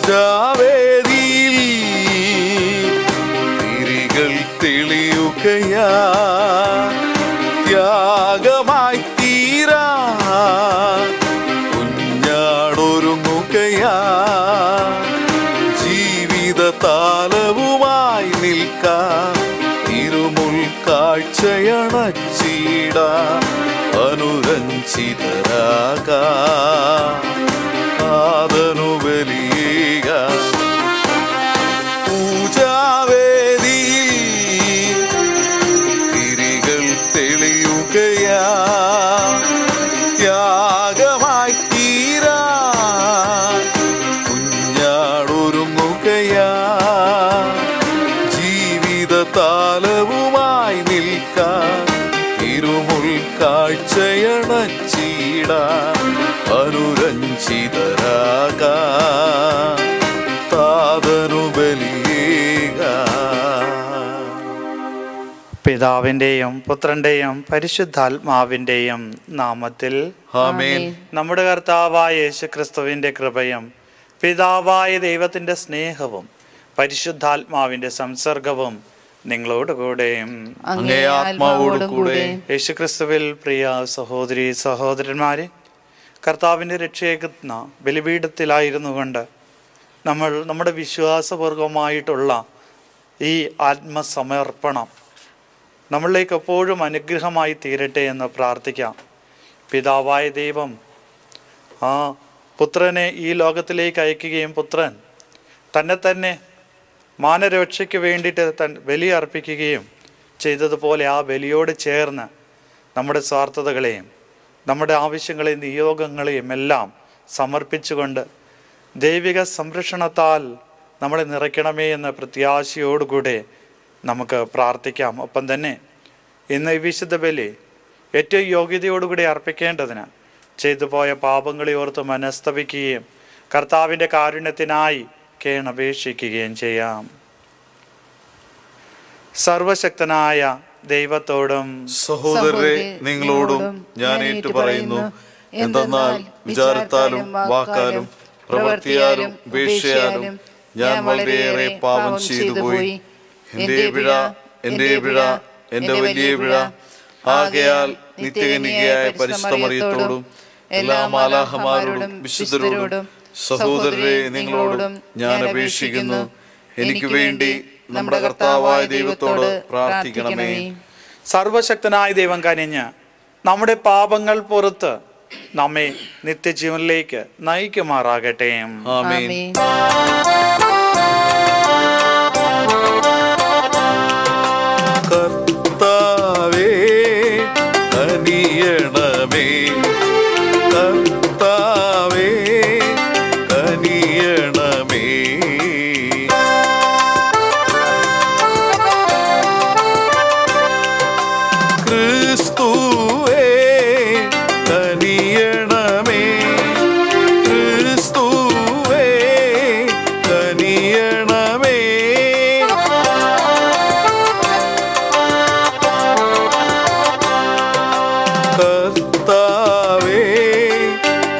പൂജാവേദിയിൽ തിരികൾ തെളിയുകയാ, ത്യാഗമായി തീരാ കുഞ്ഞാടൊരുങ്ങുകയാ, ജീവിത താലവുമായി നിൽക്കാൻ ഇരുമുൽ കാഴ്ചയണച്ചിട അനുരഞ്ജിതരാകാ ആദനു ബലിയേക. പൂജാവേദിയിൽ തിരികൾ തെളിയുകയാ, ത്യാഗമായി തീരാ കുഞ്ഞാടൊരുങ്ങുകയാ, ജീവിത താലവുമായി നിൽക്കാൻ ഇരുമുൽ കാഴ്ചയണച്ചിട അനുരഞ്ജിതരാകാ താതനു ബലിയേക. പിതാവിൻ്റെയും പുത്രൻ്റെയും പരിശുദ്ധാത്മാവിൻ്റെയും നാമത്തിൽ ആമേൻ. നമ്മുടെ കർത്താവായ യേശുക്രിസ്തുവിൻ്റെ കൃപയും പിതാവായ ദൈവത്തിൻ്റെ സ്നേഹവും പരിശുദ്ധാത്മാവിൻ്റെ സംസർഗവും നിങ്ങളോടുകൂടെയും അങ്ങേ ആത്മാവോടുകൂടെ. യേശുക്രിസ്തുവിൽ പ്രിയ സഹോദരി സഹോദരന്മാരെ, കർത്താവിൻ്റെ രക്ഷയേകുന്ന ബലിപീഠത്തിലായിരുന്നു കൊണ്ട് നമ്മൾ നമ്മുടെ വിശ്വാസപൂർവമായിട്ടുള്ള ഈ ആത്മസമർപ്പണം നമ്മളിലേക്ക് എപ്പോഴും അനുഗ്രഹമായി തീരട്ടെ എന്ന് പ്രാർത്ഥിക്കാം. പിതാവായ ദൈവം ആ പുത്രനെ ഈ ലോകത്തിലേക്ക് അയക്കുകയും പുത്രൻ തന്നെ മാനരക്ഷയ്ക്ക് വേണ്ടിയിട്ട് ബലി അർപ്പിക്കുകയും ചെയ്തതുപോലെ ആ ബലിയോട് ചേർന്ന് നമ്മുടെ സ്വാർത്ഥതകളെയും നമ്മുടെ ആവശ്യങ്ങളെയും നിയോഗങ്ങളെയും എല്ലാം സമർപ്പിച്ചുകൊണ്ട് ദൈവിക സംരക്ഷണത്താൽ നമ്മളെ നിറയ്ക്കണമേ എന്ന പ്രത്യാശയോടുകൂടെ നമുക്ക് പ്രാർത്ഥിക്കാം. ഒപ്പം തന്നെ ഇന്ന് ഈ വിശുദ്ധ ബലി ഏറ്റവും യോഗ്യതയോടുകൂടി അർപ്പിക്കേണ്ടതിന് ചെയ്തു പോയ പാപങ്ങളെ ഓർത്ത് മനസ്തപിക്കുകയും കർത്താവിൻ്റെ കാരുണ്യത്തിനായി കേണപേക്ഷിക്കുകയും ചെയ്യാം. സർവശക്തനായ ദൈവത്തോടും സഹോദരരെ നിങ്ങളോടും ഞാൻ ഏറ്റുപറയുന്നു, എന്തെന്നാൽ വിചാരത്താലും വാക്കാലും പ്രവൃത്തിയാലും ഉപേക്ഷയാലും ഞാൻ വളരെയേറെ പാപം ചെയ്തു പോയി. എന്റെ പിഴ, എന്റെ പിഴ, എന്റെ വലിയ പിഴ. ആകയാൽ നിത്യകന്യകയായ പരിശുദ്ധ മറിയത്തോടും എല്ലാ മാലാഖമാരോടും വിശുദ്ധരോടും സഹോദരരെ നിങ്ങളോടും ഞാൻ അപേക്ഷിക്കുന്നു, എനിക്ക് വേണ്ടി നമ്മുടെ കർത്താവായ ദൈവത്തോട് പ്രാർത്ഥിക്കണമേ. സർവശക്തനായ ദൈവം കനിഞ്ഞ് നമ്മുടെ പാപങ്ങൾ പുറത്ത് നമ്മെ നിത്യജീവനിലേക്ക് നയിക്കുമാറാകട്ടെ. ആമേൻ. കർത്താവേ കനിയണമേ, കർത്താവേ കനിയണമേ. ക്രിസ്തുവേ കനിയണമേ, ക്രിസ്തുവേ കനിയണമേ. കർത്താവേ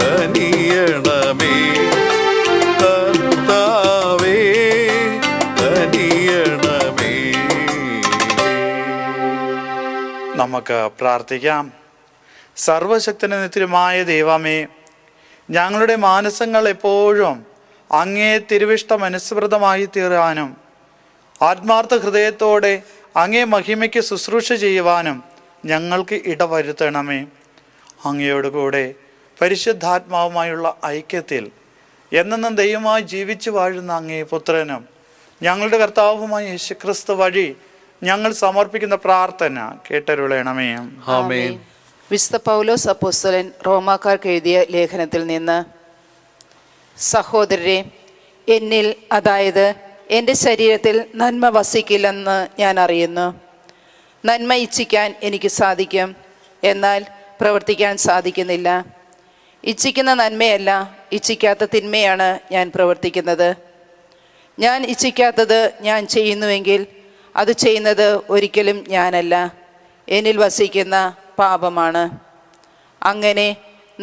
കനിയണമേ, കർത്താവേ കനിയണമേ. നമുക്ക് പ്രാർത്ഥിക്കാം. സർവശക്തനും നിത്യമായ ദൈവമേ, ഞങ്ങളുടെ മാനസങ്ങൾ എപ്പോഴും അങ്ങേ തിരുവിഷ്ടം അനുസ്മൃതമായി തീരാനും ആത്മാർത്ഥ ഹൃദയത്തോടെ അങ്ങേ മഹിമയ്ക്ക് ശുശ്രൂഷ ചെയ്യുവാനും ഞങ്ങൾക്ക് ഇടവരുത്തണമേ. അങ്ങയോടുകൂടെ പരിശുദ്ധാത്മാവുമായുള്ള ഐക്യത്തിൽ എന്നെന്നും ദൈവമായി ജീവിച്ചു വാഴുന്ന അങ്ങേ പുത്രനും ഞങ്ങളുടെ കർത്താവുമായ യേശുക്രിസ്തു വഴി ഞങ്ങൾ സമർപ്പിക്കുന്ന പ്രാർത്ഥന കേട്ടരുളണമേ. ആമേൻ. വിശുദ്ധ പൗലോസ് അപ്പോസ്തലൻ റോമാക്കാർക്ക് എഴുതിയ ലേഖനത്തിൽ നിന്ന്, സഹോദരരെ, എന്നിൽ, അതായത് എൻ്റെ ശരീരത്തിൽ നന്മ വസിക്കില്ലെന്ന് ഞാൻ അറിയുന്നു. നന്മ ഇച്ഛിക്കാൻ എനിക്ക് സാധിക്കും, എന്നാൽ പ്രവർത്തിക്കാൻ സാധിക്കുന്നില്ല. ഇച്ഛിക്കുന്ന നന്മയല്ല, ഇച്ഛിക്കാത്ത തിന്മയാണ് ഞാൻ പ്രവർത്തിക്കുന്നത്. ഞാൻ ഇച്ഛിക്കാത്തത് ഞാൻ ചെയ്യുന്നുവെങ്കിൽ അത് ചെയ്യുന്നത് ഒരിക്കലും ഞാനല്ല, എന്നിൽ വസിക്കുന്ന പാപമാണ്. അങ്ങനെ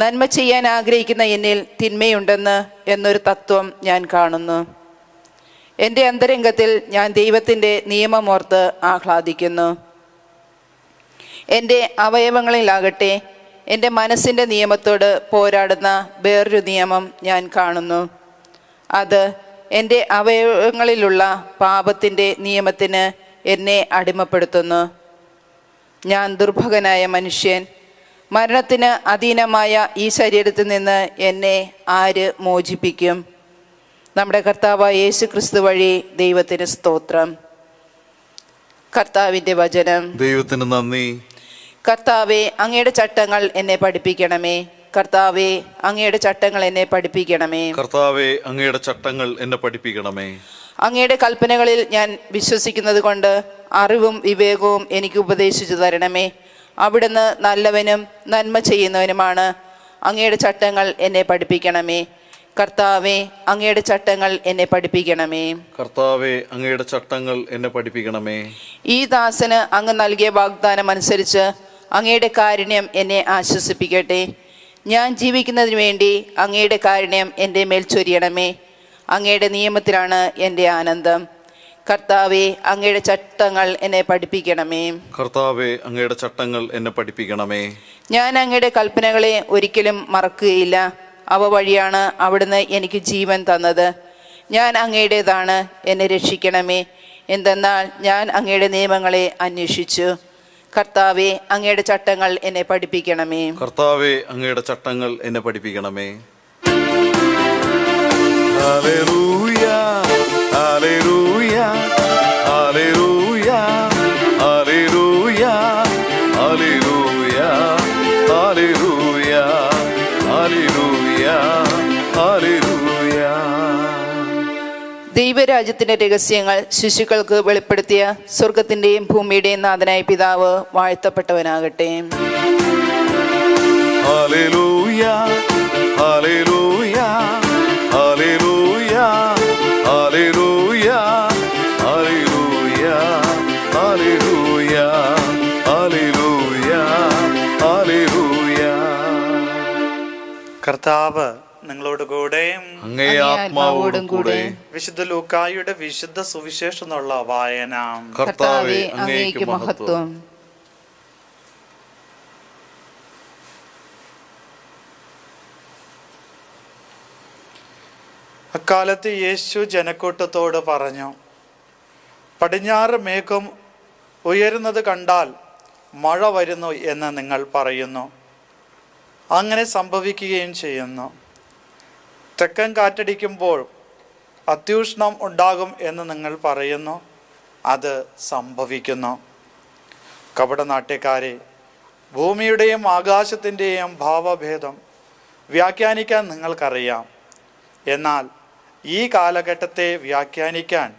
നന്മ ചെയ്യാൻ ആഗ്രഹിക്കുന്ന എന്നിൽ തിന്മയുണ്ടെന്ന് എന്നൊരു തത്വം ഞാൻ കാണുന്നു. എൻ്റെ അന്തരംഗത്തിൽ ഞാൻ ദൈവത്തിൻ്റെ നിയമമോർത്ത് ആഹ്ലാദിക്കുന്നു. എൻ്റെ അവയവങ്ങളിലാകട്ടെ എൻ്റെ മനസ്സിൻ്റെ നിയമത്തോട് പോരാടുന്ന വേറൊരു നിയമം ഞാൻ കാണുന്നു. അത് എൻ്റെ അവയവങ്ങളിലുള്ള പാപത്തിൻ്റെ നിയമത്തിന് എന്നെ അടിമപ്പെടുത്തുന്നു. ഞാൻ ദുർഭകനായ മനുഷ്യൻ. മരണത്തിന് അധീനമായ ഈ ശരീരത്തിൽ നിന്ന് എന്നെ ആര് മോചിപ്പിക്കും? നമ്മുടെ കർത്താവായ യേശു ക്രിസ്തു വഴി ദൈവത്തിന് സ്തോത്രം. കർത്താവിൻ്റെ വചനം. ദൈവത്തിന് നന്ദി. കർത്താവെ, അങ്ങയുടെ ചട്ടങ്ങൾ എന്നെ പഠിപ്പിക്കണമേ. കർത്താവെ, അങ്ങയുടെ ചട്ടങ്ങൾ എന്നെ പഠിപ്പിക്കണമേ. കർത്താവെ, അങ്ങയുടെ ചട്ടങ്ങൾ എന്നെ പഠിപ്പിക്കണമേ. അങ്ങയുടെ കൽപ്പനകളിൽ ഞാൻ വിശ്വസിക്കുന്നത് കൊണ്ട് അറിവും വിവേകവും എനിക്ക് ഉപദേശിച്ചു തരണമേ. അവിടുന്ന് നല്ലവനും നന്മ ചെയ്യുന്നവനുമാണ്. അങ്ങയുടെ ചട്ടങ്ങൾ എന്നെ പഠിപ്പിക്കണമേ. കർത്താവെ, അങ്ങയുടെ ചട്ടങ്ങൾ എന്നെ പഠിപ്പിക്കണമേ. കർത്താവെ, അങ്ങയുടെ ചട്ടങ്ങൾ എന്നെ പഠിപ്പിക്കണമേ. ഈ ദാസന് അങ്ങ് നൽകിയ വാഗ്ദാനം അനുസരിച്ച് അങ്ങയുടെ കാരുണ്യം എന്നെ ആശ്വസിപ്പിക്കട്ടെ. ഞാൻ ജീവിക്കുന്നതിന് വേണ്ടി അങ്ങയുടെ കാരുണ്യം എൻ്റെ മേൽ ചൊരിയണമേ. അങ്ങയുടെ നിയമത്തിലാണ് എൻ്റെ ആനന്ദം. കർത്താവെ, അങ്ങയുടെ ചട്ടങ്ങൾ എന്നെ പഠിപ്പിക്കണമേ. കർത്താവെ, അങ്ങയുടെ ചട്ടങ്ങൾ എന്നെ പഠിപ്പിക്കണമേ. ഞാൻ അങ്ങയുടെ കൽപ്പനകളെ ഒരിക്കലും മറക്കുകയില്ല. അവ വഴിയാണ് അവിടുന്ന് എനിക്ക് ജീവൻ തന്നത്. ഞാൻ അങ്ങയുടേതാണ്. എന്നെ രക്ഷിക്കണമേ. എന്തെന്നാൽ ഞാൻ അങ്ങയുടെ നിയമങ്ങളെ അന്വേഷിച്ചു. കർത്താവെ, അങ്ങയുടെ ചട്ടങ്ങൾ എന്നെ പഠിപ്പിക്കണമേ. കർത്താവെ, അങ്ങയുടെ ചട്ടങ്ങൾ എന്നെ പഠിപ്പിക്കണമേ. ഹല്ലേലൂയ, ഹല്ലേലൂയ, ഹല്ലേലൂയ, ഹല്ലേലൂയ, ഹല്ലേലൂയ, ഹല്ലേലൂയ, ഹല്ലേലൂയ, ഹല്ലേലൂയ. ദൈവരാജ്യത്തിന്റെ രഹസ്യങ്ങൾ ശിശുക്കൾക്ക് വെളിപ്പെടുത്തിയ സ്വർഗത്തിന്റെയും ഭൂമിയുടെയും നാഥനായ പിതാവ് വാഴ്ത്തപ്പെട്ടവനാകട്ടെ. ഹല്ലേലൂയ, ഹല്ലേലൂയ, ഹല്ലേലൂയ, ഹല്ലേലൂയ, ഹല്ലേലൂയ, ഹല്ലേലൂയ, ഹല്ലേലൂയ, ഹല്ലേലൂയ. കർത്താവ് നിങ്ങളോട് കൂടെ. അങ്ങേ ആത്മാവോടും കൂടെ. വിശുദ്ധ ലൂക്കായുടെ വിശുദ്ധ സുവിശേഷം എന്നുള്ള വായന. കർത്താവേ, അങ്ങേക്ക് മഹത്വം. അക്കാലത്ത് യേശു ജനക്കൂട്ടത്തോട് പറഞ്ഞു, പടിഞ്ഞാറ് മേഘം ഉയരുന്നത് കണ്ടാൽ മഴ വരുന്നു എന്ന് നിങ്ങൾ പറയുന്നു. അങ്ങനെ സംഭവിക്കുകയും ചെയ്യുന്നു. തെക്കൻ കാറ്റടിക്കുമ്പോൾ അത്യുഷ്ണം ഉണ്ടാകും എന്ന് നിങ്ങൾ പറയുന്നു. അത് സംഭവിക്കുന്നു. കപടനാട്യക്കാരെ, ഭൂമിയുടെയും ആകാശത്തിൻ്റെയും ഭാവഭേദം വ്യാഖ്യാനിക്കാൻ നിങ്ങൾക്കറിയാം. എന്നാൽ ഈ കാലഘട്ടത്തെ വ്യാഖ്യാനിക്കാൻ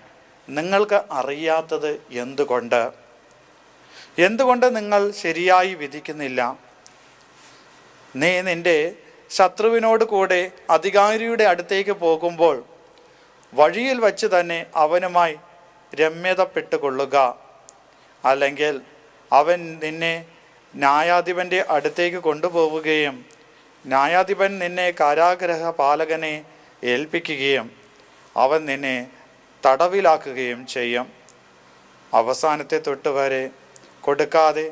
നിങ്ങൾക്ക് അറിയാത്തത് എന്തുകൊണ്ട് നിങ്ങൾ ശരിയായി വിധിക്കുന്നില്ല? നീ നിന്റെ ശത്രുവിനോട് കൂടെ അധികാരിയുടെ അടുത്തേക്ക് പോകുമ്പോൾ വഴിയിൽ വച്ച് തന്നെ അവനുമായി രമ്യതപ്പെട്ടുകൊള്ളുക. അല്ലെങ്കിൽ അവൻ നിന്നെ ന്യായാധിപൻ്റെ അടുത്തേക്ക് കൊണ്ടുപോവുകയും ന്യായാധിപൻ നിന്നെ കാരാഗൃഹ പാലകനെ ഏൽപ്പിക്കുകയും അവൻ നിന്നെ തടവിലാക്കുകയും ചെയ്യും. അവസാനത്തെ തൊട്ടുവരെ കൊടുക്കാതെ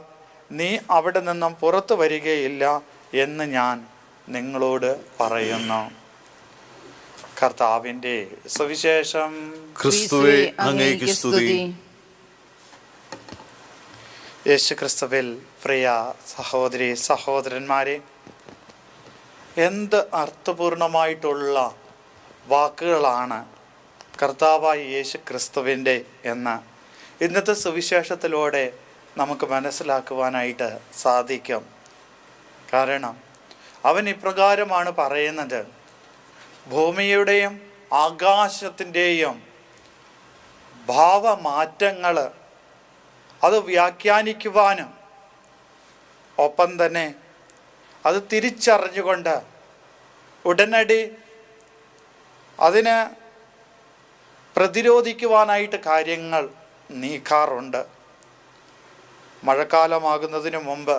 നീ അവിടെ നിന്നും പുറത്തു വരികയില്ല എന്ന് ഞാൻ നിങ്ങളോട് പറയുന്നു. കർത്താവിൻ്റെ സുവിശേഷം. ക്രിസ്തുവേ, അങ്ങേക്ക് സ്തുതി. യേശു ക്രിസ്തുവിൽ പ്രിയ സഹോദരി സഹോദരന്മാരെ, എന്ത് അർത്ഥപൂർണമായിട്ടുള്ള വാക്കുകളാണ് കർത്താവായ യേശു ക്രിസ്തുവിൻ്റെ എന്ന് ഇന്നത്തെ സുവിശേഷത്തിലൂടെ നമുക്ക് മനസ്സിലാക്കുവാനായിട്ട് സാധിക്കും. കാരണം അവൻ ഇപ്രകാരമാണ് പറയുന്നത്: ഭൂമിയുടെയും ആകാശത്തിൻ്റെയും ഭാവമാറ്റങ്ങൾ അത് വ്യാഖ്യാനിക്കുവാനും ഒപ്പം തന്നെ അത് തിരിച്ചറിഞ്ഞുകൊണ്ട് ഉടനടി അതിന് പ്രതിരോധിക്കുവാനായിട്ട് കാര്യങ്ങൾ നീക്കാറുണ്ട്. മഴക്കാലമാകുന്നതിന് മുമ്പ്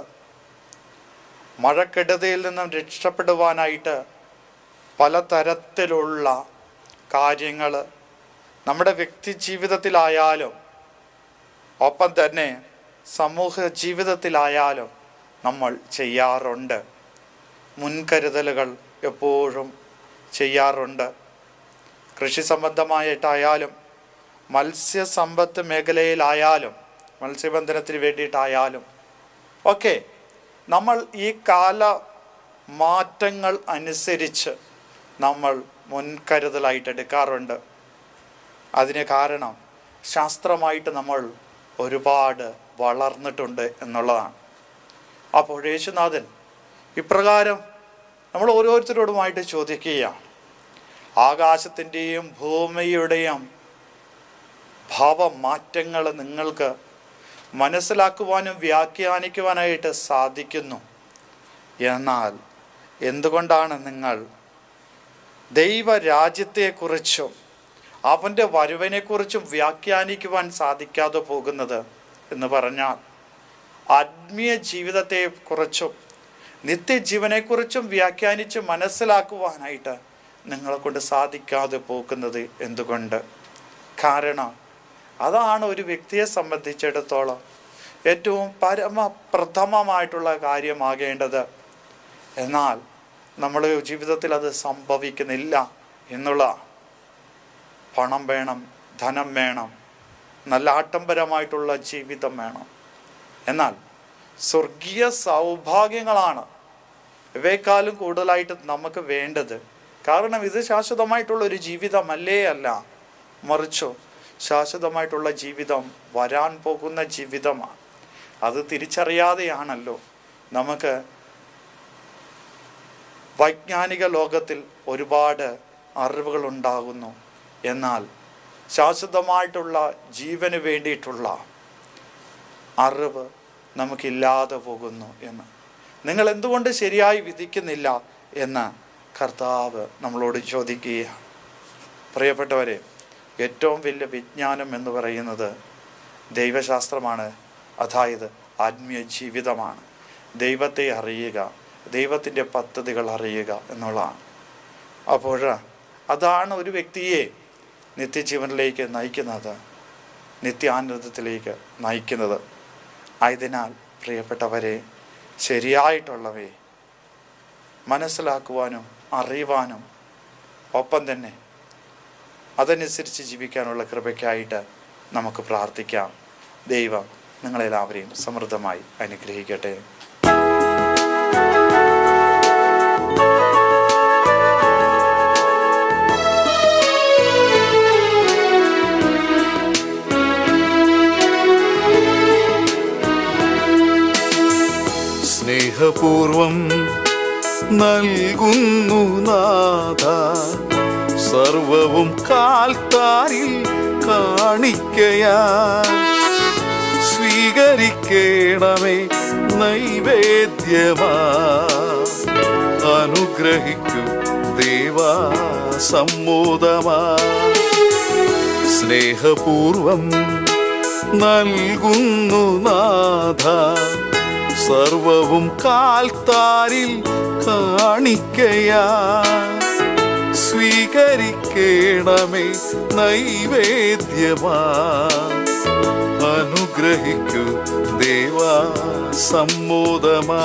മഴക്കെടുതിയിൽ നിന്നും രക്ഷപ്പെടുവാനായിട്ട് പലതരത്തിലുള്ള കാര്യങ്ങൾ നമ്മുടെ വ്യക്തി ജീവിതത്തിലായാലും ഒപ്പം തന്നെ സമൂഹ ജീവിതത്തിലായാലും നമ്മൾ ചെയ്യാറുണ്ട്. മുൻകരുതലുകൾ എപ്പോഴും ചെയ്യാറുണ്ട്. കൃഷി സംബന്ധമായിട്ടായാലും മത്സ്യസമ്പത്ത് മേഖലയിലായാലും മത്സ്യബന്ധനത്തിന് വേണ്ടിയിട്ടായാലും ഒക്കെ നമ്മൾ ഈ കാല മാറ്റങ്ങൾ അനുസരിച്ച് നമ്മൾ മുൻകരുതലായിട്ട് എടുക്കാറുണ്ട്. അതിന് കാരണം ശാസ്ത്രമായിട്ട് നമ്മൾ ഒരുപാട് വളർന്നിട്ടുണ്ട് എന്നുള്ളതാണ്. അപ്പോൾ യേശുനാഥൻ ഇപ്രകാരം നമ്മൾ ഓരോരുത്തരോടുമായിട്ട് ചോദിക്കുകയാണ്, ആകാശത്തിൻ്റെയും ഭൂമിയുടെയും ഭാവമാറ്റങ്ങൾ നിങ്ങൾക്ക് മനസ്സിലാക്കുവാനും വ്യാഖ്യാനിക്കുവാനായിട്ട് സാധിക്കുന്നു. എന്നാൽ എന്തുകൊണ്ടാണ് നിങ്ങൾ ദൈവരാജ്യത്തെക്കുറിച്ചും അവൻ്റെ വരവിനെക്കുറിച്ചും വ്യാഖ്യാനിക്കുവാൻ സാധിക്കാതെ പോകുന്നത് എന്ന് പറഞ്ഞാൽ, ആത്മീയ ജീവിതത്തെക്കുറിച്ചും നിത്യജീവനെക്കുറിച്ചും വ്യാഖ്യാനിച്ച് മനസ്സിലാക്കുവാനായിട്ട് നിങ്ങളെ കൊണ്ട് സാധിക്കാതെ പോകുന്നത് എന്തുകൊണ്ട്? കാരണം അതാണ് ഒരു വ്യക്തിയെ സംബന്ധിച്ചിടത്തോളം ഏറ്റവും പരമപ്രഥമമായിട്ടുള്ള കാര്യമാകേണ്ടത്. എന്നാൽ നമ്മുടെ ജീവിതത്തിൽ അത് സംഭവിക്കുന്നില്ല എന്നുള്ള. പണം വേണം, ധനം വേണം, നല്ല ആഡംബരമായിട്ടുള്ള ജീവിതം വേണം. എന്നാൽ സ്വർഗീയ സൗഭാഗ്യങ്ങളാണ് ഇവയെക്കാളും കൂടുതലായിട്ട് നമുക്ക് വേണ്ടത്. കാരണം ഇത് ശാശ്വതമായിട്ടുള്ള ഒരു ജീവിതമല്ലേ അല്ല, മറിച്ചോ ശാശ്വതമായിട്ടുള്ള ജീവിതം വരാൻ പോകുന്ന ജീവിതമാണ്. അത് തിരിച്ചറിയാതെയാണല്ലോ നമുക്ക് വൈജ്ഞാനിക ലോകത്തിൽ ഒരുപാട് അറിവുകൾ ഉണ്ടാകുന്നു. എന്നാൽ ശാശ്വതമായിട്ടുള്ള ജീവന് വേണ്ടിയിട്ടുള്ള അറിവ് നമുക്കില്ലാതെ പോകുന്നു എന്ന്. നിങ്ങൾ എന്തുകൊണ്ട് ശരിയായി വിധിക്കുന്നില്ല എന്ന് കർത്താവ് നമ്മളോട് ചോദിക്കുകയാണ്. പ്രിയപ്പെട്ടവരെ, ഏറ്റവും വലിയ വിജ്ഞാനം എന്ന് പറയുന്നത് ദൈവശാസ്ത്രമാണ്. അതായത് ആത്മീയ ജീവിതമാണ്. ദൈവത്തെ അറിയുക, ദൈവത്തിൻ്റെ പദ്ധതികൾ അറിയുക എന്നുള്ളതാണ്. അപ്പോൾ അതാണ് ഒരു വ്യക്തിയെ നിത്യജീവനിലേക്ക് നയിക്കുന്നത്, നിത്യാനന്ദത്തിലേക്ക് നയിക്കുന്നത്. ആയതിനാൽ പ്രിയപ്പെട്ടവരെ, ശരിയായിട്ടുള്ളവയെ മനസ്സിലാക്കുവാനും അറിയുവാനും ഒപ്പം തന്നെ അതനുസരിച്ച് ജീവിക്കാനുള്ള കൃപയ്ക്കായിട്ട് നമുക്ക് പ്രാർത്ഥിക്കാം. ദൈവം നിങ്ങളെല്ലാവരെയും സമൃദ്ധമായി അനുഗ്രഹിക്കട്ടെ. സ്നേഹപൂർവം നൽകുന്നു നാഥ സർവവും കാൽത്താരിൽ കാണിക്കയാ. സ്വീകരിക്കണമേ നൈവേദ്യമാ, അനുഗ്രഹിക്കൂ ദേവാ സമ്മോദമാ. സ്നേഹപൂർവം നൽകുന്നു നാഥ സർവവും കാൽത്താരിൽ കാണിക്കയാ. സ്വീകരിക്കണമേ നൈവേദ്യമാ, അനുഗ്രഹിക്കൂ ദേവാ സമ്മോദമാ.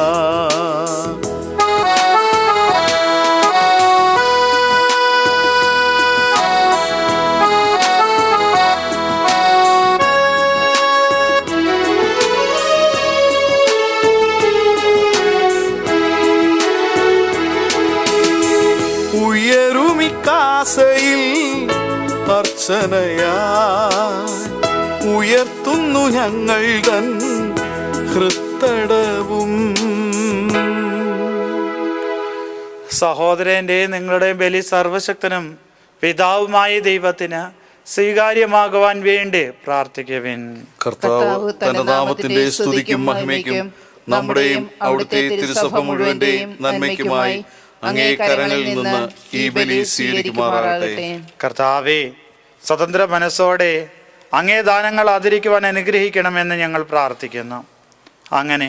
ഉയരുമിക്കാസയിൽ അർച്ചനയാ ഉയർത്തുന്നു ഞങ്ങൾ തൻ ഹൃത്തടവും. സഹോദരൻ്റെയും നിങ്ങളുടെയും ബലി സർവശക്തനും പിതാവുമായ ദൈവത്തിന് സ്വീകാര്യമാകുവാൻ വേണ്ടി പ്രാർത്ഥിക്കുവിൻ. കർത്താവ് തന്റെ നാമത്തിന്റെ സ്തുതിക്കും മഹിമയ്ക്കും നമ്മുടെയും അവിടുത്തെ തിരുസഭ മുഴുവന്റെയും നന്മയ്ക്കുമായി അങ്ങേ കരങ്ങളിൽ നിന്ന് ഈ ബലി സ്വീകരിക്കുമാറാകട്ടെ. കർത്താവേ, സ്വതന്ത്ര മനസ്സോടെ അങ്ങേ ദാനങ്ങൾ ആദരിക്കുവാൻ അനുഗ്രഹിക്കണമെന്ന് ഞങ്ങൾ പ്രാർത്ഥിക്കുന്നു. അങ്ങനെ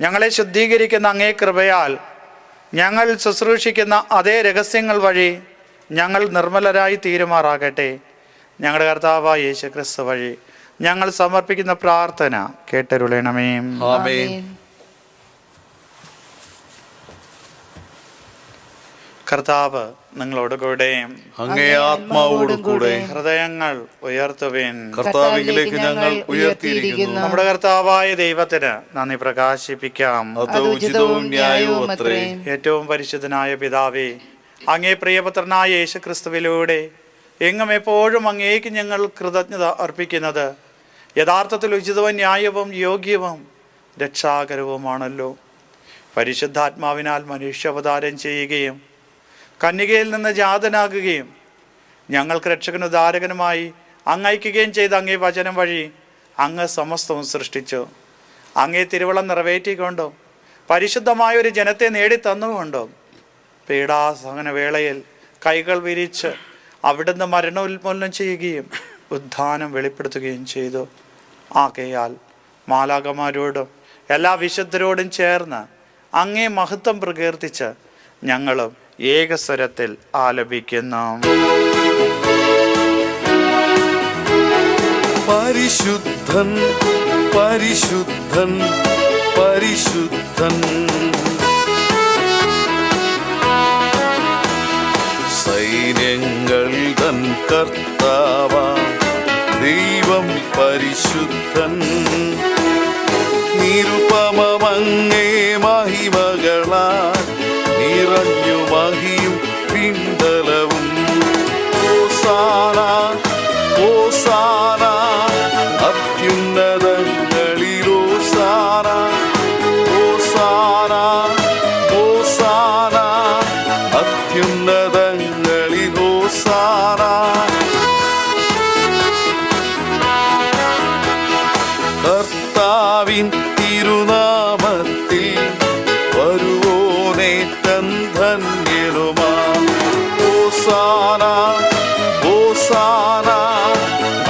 ഞങ്ങളെ ശുദ്ധീകരിക്കുന്ന അങ്ങേ കൃപയാൽ ഞങ്ങൾ ശുശ്രൂഷിക്കുന്ന അതേ രഹസ്യങ്ങൾ വഴി ഞങ്ങൾ നിർമ്മലരായി തീരുമാറാകട്ടെ. ഞങ്ങളുടെ കർത്താവായ യേശു ക്രിസ്തു വഴി ഞങ്ങൾ സമർപ്പിക്കുന്ന പ്രാർത്ഥന കേട്ടരുളണമേ. ആമേൻ. കർത്താവ് നിങ്ങളോട് കൂടെ, അങ്ങേ ആത്മാവോടും കൂടെ. ഹൃദയങ്ങൾ ഉയർത്തുവിൻ. കർത്താവിലേക്ക് ഞങ്ങൾ ഉയർത്തിയിരിക്കുന്നു. നമ്മുടെ കർത്താവായ ദൈവത്തിന് നന്ദി പ്രകാശിപ്പിക്കാം. അത് ഉചിതവും ന്യായവും അത്രേ. ഏറ്റവും പരിശുദ്ധനായ പിതാവേ, അങ്ങേ പ്രിയപുത്രനായ യേശു ക്രിസ്തുവിലൂടെ എങ്ങും എപ്പോഴും അങ്ങേക്ക് ഞങ്ങൾ കൃതജ്ഞത അർപ്പിക്കുന്നത് യഥാർത്ഥത്തിൽ ഉചിതവും ന്യായവും യോഗ്യവും രക്ഷാകരവുമാണല്ലോ. പരിശുദ്ധാത്മാവിനാൽ മനുഷ്യാവതാരം ചെയ്യുകയും കന്യകയിൽ നിന്ന് ജാതനാകുകയും ഞങ്ങൾക്ക് രക്ഷകനും ഉദ്ധാരകനുമായി അങ്ങയക്കുകയും ചെയ്ത അങ്ങേ വചനം വഴി അങ്ങ് സമസ്തവും സൃഷ്ടിച്ചു. അങ്ങേ തിരുവള്ളം നിറവേറ്റിക്കൊണ്ടും പരിശുദ്ധമായ ഒരു ജനത്തെ നേടിത്തന്നുകൊണ്ടും പീഡാസഹന വേളയിൽ കൈകൾ വിരിച്ച് അവിടുന്ന് മരണോന്മൂലനം ചെയ്യുകയും ഉദ്ധാനം വെളിപ്പെടുത്തുകയും ചെയ്തു. ആകയാൽ മാലാഖമാരോടും എല്ലാ വിശുദ്ധരോടും ചേർന്ന് അങ്ങേ മഹത്വം പ്രകീർത്തിച്ച് ഞങ്ങളും ഏകസ്വരത്തിൽ ആലപിക്കുന്നു. പരിശുദ്ധൻ പരിശുദ്ധൻ പരിശുദ്ധൻ, സൈന്യങ്ങൾ തൻ കർത്താവാം ദൈവം പരിശുദ്ധൻ. നിരുപമമങ്ങേ മഹിമകളാൽ നിറഞ്ഞു മഹിയും പിണ്ടലവും. ഹോസാന ഹോസാന അത്യുന്നതങ്ങളിൽ ഹോസാന. ഹോസാന ഹോസാന അത്യുന്നതങ്ങളിൽ ഹോസാന. കർത്താവിൻ തിരുനാമത്തിൽ വരുവോനേറ്റം ധന്യനുമാ. ഹോസാന ഹോസാന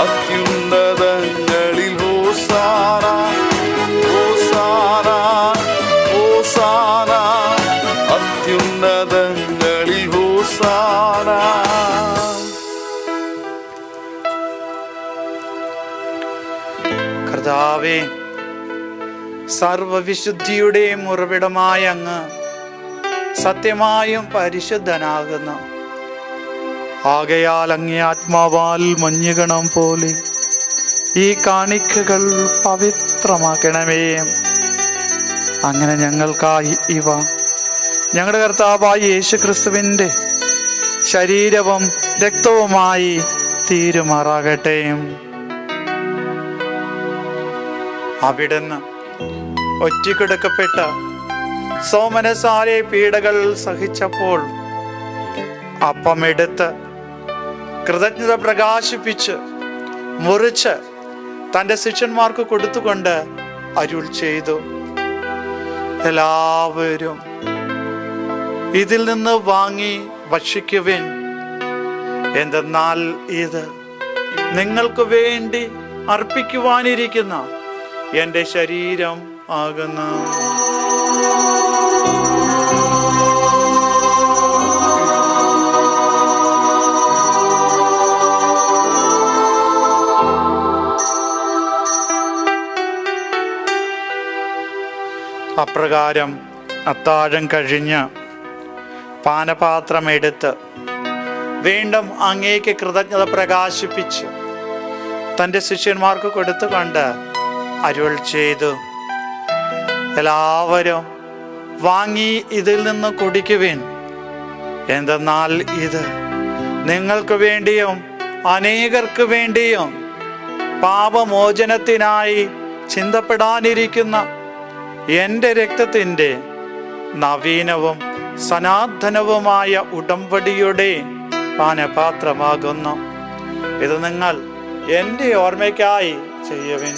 അത്യുന്നതങ്ങളിൽ ഹോസാന. ഹോസാന ഹോസാന അത്യുന്നതങ്ങളിൽ ഹോസാന. കർത്താവേ, സർവവിശുദ്ധിയുടെയും ഉറവിടമായ അങ്ങ് സത്യമായും പരിശുദ്ധനാകുന്നു. ആകയാൽ അങ്ങേ ആത്മാവാൽ മഞ്ഞുകണം പോലെ ഈ കാണിക്കകൾ പവിത്രമാക്കണമേ. അങ്ങനെ ഞങ്ങൾക്കായി ഇവ ഞങ്ങളുടെ കർത്താവായ യേശു ക്രിസ്തുവിൻ്റെ ശരീരവും രക്തവുമായി തീരുമാറാകട്ടെ. അവിടുന്ന് ഒറ്റക്കൊടുക്കപ്പെട്ട സോമനസാലെ പീഡകൾ സഹിച്ചപ്പോൾ അപ്പമെടുത്ത് കൃതജ്ഞത പ്രകാശിപ്പിച്ച് മുറിച്ച് തൻ്റെ ശിഷ്യന്മാർക്ക് കൊടുത്തുകൊണ്ട് അരുൾ ചെയ്തു, എല്ലാവരും ഇതിൽ നിന്ന് വാങ്ങി ഭക്ഷിക്കുവിൻ. എന്തെന്നാൽ ഇത് നിങ്ങൾക്ക് വേണ്ടി അർപ്പിക്കുവാനിരിക്കുന്ന എൻ്റെ ശരീരം ആകുന്നു. അപ്രകാരം അത്താഴം കഴിഞ്ഞ് പാനപാത്രം എടുത്ത് വീണ്ടും അങ്ങേക്ക് കൃതജ്ഞത പ്രകാശിപ്പിച്ച് തൻ്റെ ശിഷ്യന്മാർക്ക് കൊടുത്തുകൊണ്ട് അരുൾ ചെയ്തു, എല്ലാവരും വാങ്ങി ഇതിൽ നിന്ന് കുടിക്കുവിൻ. എന്തെന്നാൽ ഇത് നിങ്ങൾക്ക് വേണ്ടിയും അനേകർക്ക് വേണ്ടിയും പാപമോചനത്തിനായി ചിന്തപ്പെടാനിരിക്കുന്ന എൻ്റെ രക്തത്തിൻ്റെ നവീനവും സനാതനവുമായ ഉടമ്പടിയുടെ പാനപാത്രമാകുന്നു. ഇത് നിങ്ങൾ എൻ്റെ ഓർമ്മയ്ക്കായി ചെയ്യുവിൻ.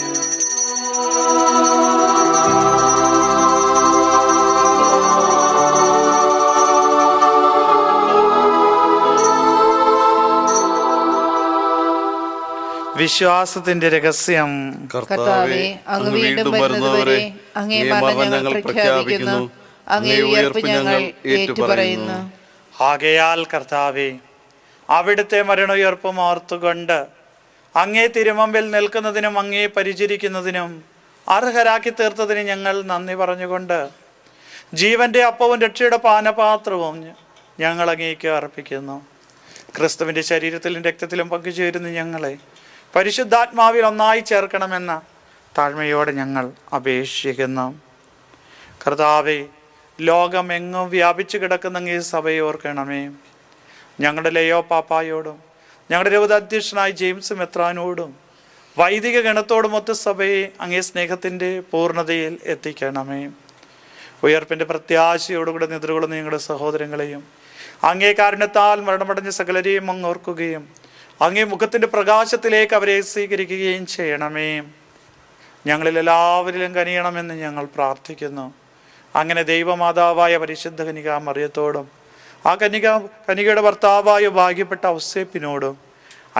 വിശ്വാസത്തിന്റെ രഹസ്യം. കർത്താവേ, അങ്ങ് വീണ്ടും വരുന്നവരെ അങ്ങേ മരണം ഞങ്ങൾ പ്രഖ്യാപിക്കുന്നു, അങ്ങേ ഉയർപ്പ് ഞങ്ങൾ ഏറ്റുപറയുന്നു. ആകയാൽ കർത്താവേ, അവിടുത്തെ മരണോയർപ്പും ഓർത്തുകൊണ്ട് അങ്ങേ തിരുമുമ്പിൽ നിൽക്കുന്നതിനും അങ്ങേ പരിചരിക്കുന്നതിനും അർഹരാക്കി തീർത്തതിന് ഞങ്ങൾ നന്ദി പറഞ്ഞുകൊണ്ട് ജീവന്റെ അപ്പവും രക്ഷയുടെ പാനപാത്രവും ഞങ്ങൾ അങ്ങേക്ക് അർപ്പിക്കുന്നു. ക്രിസ്തുവിൻ്റെ ശരീരത്തിലും രക്തത്തിലും പങ്കുചേരുന്ന ഞങ്ങളെ പരിശുദ്ധാത്മാവിൽ ഒന്നായി ചേർക്കണമെന്ന താഴ്മയോടെ ഞങ്ങൾ അപേക്ഷിക്കുന്നു. കർത്താവേ, ലോകമെങ്ങും വ്യാപിച്ചു കിടക്കുന്ന അങ്ങേ സഭയെ ഓർക്കണമേ. ഞങ്ങളുടെ ലയോ പാപ്പായോടും ഞങ്ങളുടെ രൂപതാധ്യക്ഷനായ ജെയിംസ് മെത്രാനോടും വൈദിക ഗണത്തോടും ഒത്ത സഭയെ അങ്ങേ സ്നേഹത്തിൻ്റെ പൂർണ്ണതയിൽ എത്തിക്കണമേ. ഉയർപ്പിൻ്റെ പ്രത്യാശയോടുകൂടെ നിദ്രകൊള്ളുന്ന ഞങ്ങളുടെ സഹോദരങ്ങളെയും അങ്ങേ കാരുണ്യത്താൽ മരണമടഞ്ഞ സകലരെയും അങ്ങ് ഓർക്കുകയും അങ്ങേ മുഖത്തിൻ്റെ പ്രകാശത്തിലേക്ക് അവരെ സ്വീകരിക്കുകയും ചെയ്യണമേ. ഞങ്ങളിൽ എല്ലാവരിലും കനിയണമെന്ന് ഞങ്ങൾ പ്രാർത്ഥിക്കുന്നു. അങ്ങനെ ദൈവമാതാവായ പരിശുദ്ധ കന്യകാ മറിയത്തോടും ആ കന്യകയുടെ ഭർത്താവായ ഭാഗ്യപ്പെട്ട ഔസേപ്പിനോടും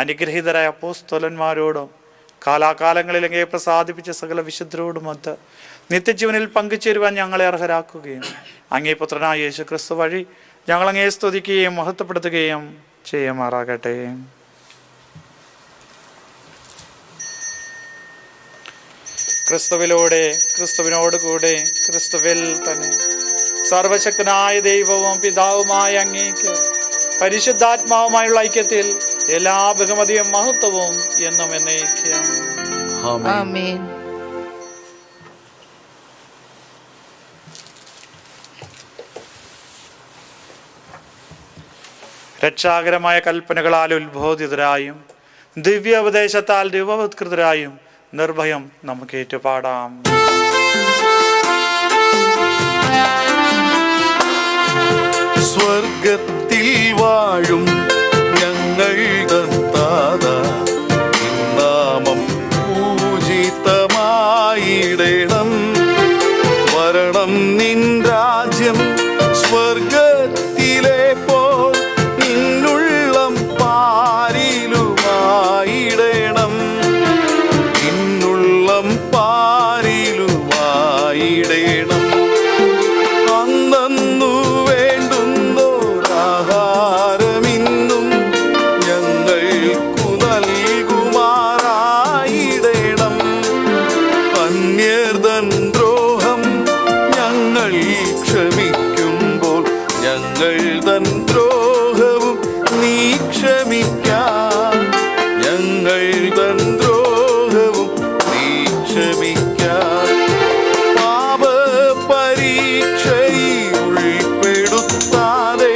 അനുഗ്രഹീതരായ അപ്പോസ്തലന്മാരോടും കാലാകാലങ്ങളിൽ അങ്ങേ പ്രസാദിപ്പിച്ച സകല വിശുദ്ധരോടുമൊത്ത് നിത്യജീവനിൽ പങ്കുചേരുവാൻ ഞങ്ങളെ അർഹരാക്കുകയും അങ്ങേ പുത്രനായ യേശു ക്രിസ്തു വഴി ഞങ്ങളങ്ങേ സ്തുതിക്കുകയും മഹത്വപ്പെടുത്തുകയും ചെയ്യുമാറാകട്ടെ. ക്രിസ്തുവിലൂടെ, ക്രിസ്തുവിനോട് കൂടെ, ക്രിസ്തുവിൽ തന്നെ സർവശക്തനായ ദൈവവും പിതാവുമായ അങ്ങേക്ക് പരിശുദ്ധാത്മാവുമായുള്ള ഐക്യത്തിൽ എല്ലാ ബഹുമതിയും മഹത്വവും എന്നും എന്നേക്കും. ആമേൻ. രക്ഷാകരമായ കൽപ്പനകളാൽ ഉത്ബോധിതരായും ദിവ്യ ഉപദേശത്താൽ രൂപവത്കൃതരായും നിർഭയം നമുക്ക് ഏറ്റുപാടാം. സ്വർഗത്തിൽ വാഴും ഞങ്ങൾ താതാ, നാമം പൂജിതമായിടണം. വരണം നിൻ രാജ്യം സ്വർഗത്തിലെ പോൽ നിന്നുള്ളം പാരിലുമായിടണം. നിന്നുള്ളം പാരിലുമായിടണം. അന്നു വേണ്ടുന്നോരാഹാരമിന്നും ഞങ്ങൾക്കു നൽകുമാറായിടണം. അന്യർതൻ ദ്രോഹം ഞങ്ങൾ ക്ഷമിക്കുമ്പോൾ ഞങ്ങൾ തൻ ദ്രോഹവും നീ ക്ഷമിക്കാം. ഞങ്ങൾ തൻ ദ്രോഹവും നീ ക്ഷമിക്കാം. പാപ പരീക്ഷയിൽ ഉൾപ്പെടുത്താതെ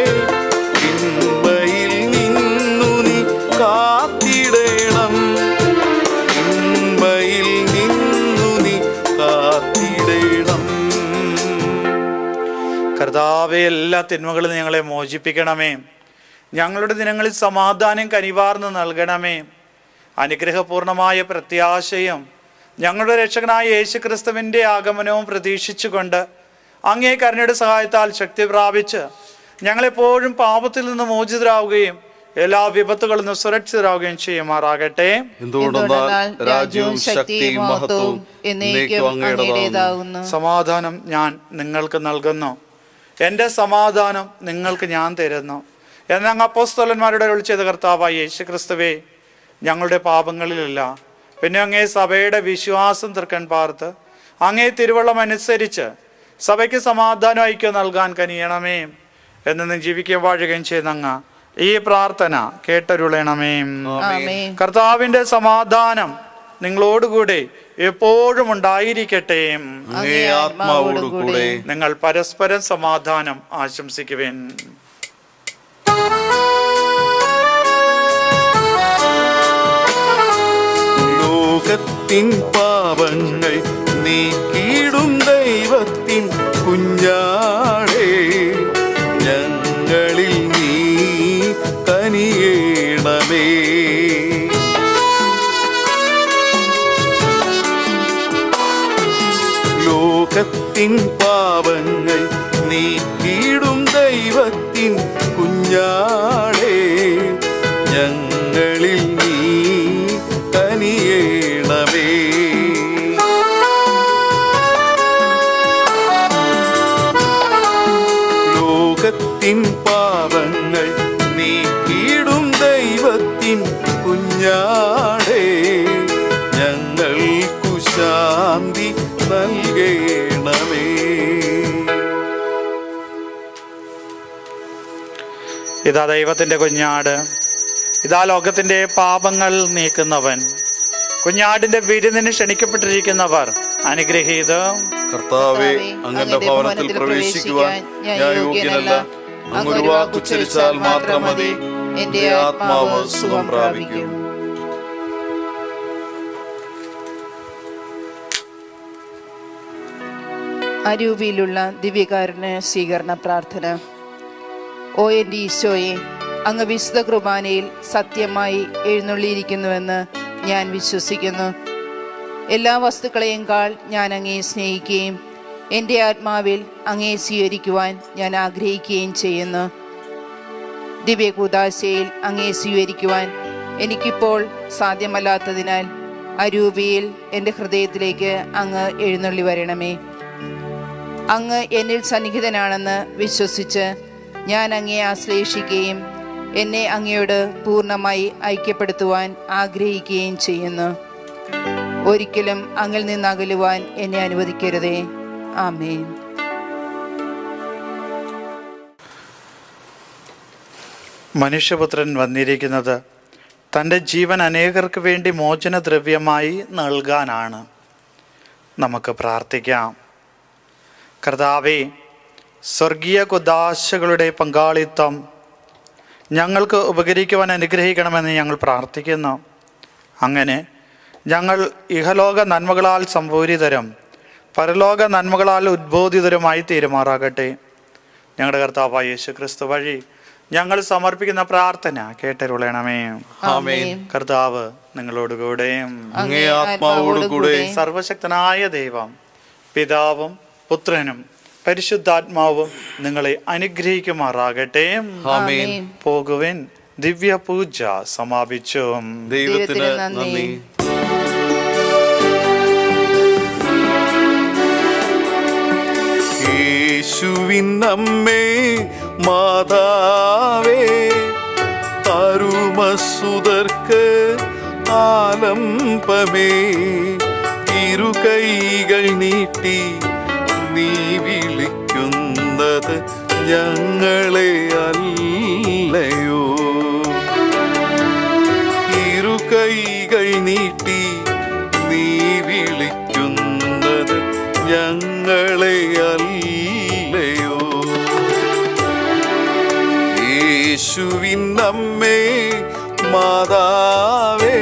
തിന്മയിൽ നിന്നു നീ കാത്തിടണം. തിന്മയിൽ നിന്നു നീ കാത്തിടണം. കർത്താവേ, എല്ലാ തിന്മകളും ഞങ്ങളെ മോചിപ്പിക്കണമേ. ഞങ്ങളുടെ ദിനങ്ങളിൽ സമാധാനം കനിവാർന്ന് നൽകണമേ. അനുഗ്രഹപൂർണമായ പ്രത്യാശയും ഞങ്ങളുടെ രക്ഷകനായ യേശു ക്രിസ്തുവിൻ്റെ ആഗമനവും പ്രതീക്ഷിച്ചുകൊണ്ട് അങ്ങേ കരുണയുടെ സഹായത്താൽ ശക്തി പ്രാപിച്ച് ഞങ്ങളെപ്പോഴും പാപത്തിൽ നിന്ന് മോചിതരാവുകയും എല്ലാ വിപത്തുകളിൽ നിന്ന് സുരക്ഷിതരാവുകയും ചെയ്യുമാറാകട്ടെ. എന്തുകൊണ്ടെന്നാൽ രാജ്യവും ശക്തിയും മഹത്വവും എന്നേക്കും അങ്ങയുടേതാകുന്നു. സമാധാനം ഞാൻ നിങ്ങൾക്ക് നൽകുന്നു, എൻ്റെ സമാധാനം നിങ്ങൾക്ക് ഞാൻ തരുന്നു എന്നങ്ങ് അപ്പോസ്തലന്മാരുടെ അരുളി ചെയ്ത കർത്താവായ യേശു ക്രിസ്തുവേ, ഞങ്ങളുടെ പാപങ്ങളിലല്ല പിന്നെ അങ്ങേ സഭയുടെ വിശ്വാസം തൃക്കൺ പാർത്ത് അങ്ങേ തിരുവള്ളം അനുസരിച്ച് സഭയ്ക്ക് സമാധാനം ഐക്യം നൽകാൻ കനിയണമേ. എന്നും ജീവിക്കുകയും വാഴുകയും ചെയ്യുന്ന അങ്ങ് ഈ പ്രാർത്ഥന കേട്ടരുളണമേ. കർത്താവിൻ്റെ സമാധാനം നിങ്ങളോടുകൂടെ എപ്പോഴും ഉണ്ടായിരിക്കട്ടെ. നിങ്ങൾ പരസ്പരം സമാധാനം ആശംസിക്കുവേൻ. ലോകത്തിൻ പാപങ്ങൾ നീക്കിയിടും ദൈവത്തിൻ കുഞ്ഞാടേ, ഞങ്ങളിൽ നീ കനിയേണമേ. ലോകത്തിൻ പാപങ്ങൾ നീക്കിയിടും ദൈവത്തിൻ കുഞ്ഞാടേ, ഞങ്ങളിൽ നീ ദാവീദിൻ കുഞ്ഞാടേ, ഞങ്ങൾക്കു ശാന്തി നൽകണമേ. ഇതാ ദൈവത്തിൻ്റെ കുഞ്ഞാട്, ഇതാ ലോകത്തിൻ്റെ പാപങ്ങൾ നീക്കുന്നവൻ. കുഞ്ഞാടിന്റെ വിരുന്നിന് ക്ഷണിക്കപ്പെട്ടിരിക്കുന്നവർ അനുഗ്രഹീത. കർത്താവേ, അങ്ങയുടെ ഭവനത്തിൽ പ്രവേശിക്കുവാൻ ഞാൻ യോഗ്യനല്ല. അങ്ങൊരു വാക്കുച്ചരിച്ചാൽ മാത്രം മതി, എന്റെ ആത്മാവ് സുഖം പ്രാപിക്കും. അരൂപിയിലുള്ള ദിവ്യകാരുണ്യ സ്വീകരണ പ്രാർത്ഥന. ഓ എൻ്റെ ഈശോയെ, അങ്ങ് വിശുദ്ധ കുർബാനയിൽ സത്യമായി എഴുന്നള്ളിയിരിക്കുന്നുവെന്ന് ഞാൻ വിശ്വസിക്കുന്നു. എല്ലാ വസ്തുക്കളെയുംകാൾ ഞാൻ അങ്ങയെ സ്നേഹിക്കുകയും എൻ്റെ ആത്മാവിൽ അങ്ങയെ സ്വീകരിക്കുവാൻ ഞാൻ ആഗ്രഹിക്കുകയും ചെയ്യുന്നു. ദിവ്യകൂദാശയിൽ അങ്ങയെ സ്വീകരിക്കുവാൻ എനിക്കിപ്പോൾ സാധ്യമല്ലാത്തതിനാൽ അരൂപിയിൽ എൻ്റെ ഹൃദയത്തിലേക്ക് അങ്ങ് എഴുന്നള്ളി വരണമേ. അങ്ങ് എന്നിൽ സന്നിഹിതനാണെന്ന് വിശ്വസിച്ച് ഞാൻ അങ്ങയെ ആശ്ലേഷിക്കുകയും എന്നെ അങ്ങയോട് പൂർണ്ണമായി ഐക്യപ്പെടുത്തുവാൻ ആഗ്രഹിക്കുകയും ചെയ്യുന്നു. ഒരിക്കലും അങ്ങിൽ നിന്ന് അകലുവാൻ എന്നെ അനുവദിക്കരുതേ. ആമേൻ. മനുഷ്യപുത്രൻ വന്നിരിക്കുന്നത് തൻ്റെ ജീവൻ അനേകർക്ക് വേണ്ടി മോചനദ്രവ്യമായി നൽകാനാണ്. നമുക്ക് പ്രാർത്ഥിക്കാം. കർത്താവേ, സ്വർഗീയ കുദാശകളുടെ പങ്കാളിത്തം ഞങ്ങൾക്ക് ഉപകരിക്കുവാൻ അനുഗ്രഹിക്കണമെന്ന് ഞങ്ങൾ പ്രാർത്ഥിക്കുന്നു. അങ്ങനെ ഞങ്ങൾ ഇഹലോക നന്മകളാൽ സംപൂരിതരും പരലോക നന്മകളാൽ ഉദ്ബോധിതരുമായി തീരുമാറാകട്ടെ. ഞങ്ങളുടെ കർത്താവായ യേശു ക്രിസ്തു വഴി ഞങ്ങൾ സമർപ്പിക്കുന്ന പ്രാർത്ഥന കേട്ടരുളണമേ. ആമേൻ. കർത്താവ് നിങ്ങളോടുകൂടെ, അങ്ങേ ആത്മാവോടുകൂടെ. സർവശക്തനായ ദൈവം പിതാവും പുത്രനും പരിശുദ്ധാത്മാവും നിങ്ങളെ അനുഗ്രഹിക്കുമാറാകട്ടെ. ആമേൻ. പോകുവിൻ, ദിവ്യ പൂജ സമാപിച്ചു. ദൈവത്തിന് നന്ദി. യേശുവിൻ അമ്മേ മാതാവേ, അരുമസുതർക്ക് ആലംബമേ, ഇരുകൈകൾ നീട്ടി നീ വിളിക്കുന്നത് ഞങ്ങളെ അല്ലയോ. ഇരുകൈകൾ നീട്ടി നീ വിളിക്കുന്നത് ഞങ്ങളെ അല്ലയോ. യേശുവിൻ അമ്മേ മാതാവേ,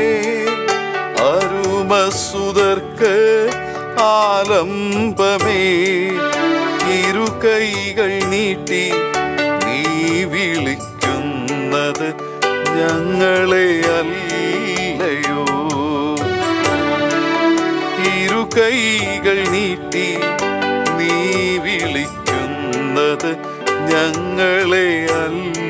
അരുമസുതർക്ക് ആലംബമേ, ഇരുകൈകൾ നീട്ടി നീ വിളിക്കുന്നത് ഞങ്ങളെ അല്ലയോ. ഇരുകൈകൾ നീട്ടി നീ വിളിക്കുന്നത് ഞങ്ങളെ അല്ല.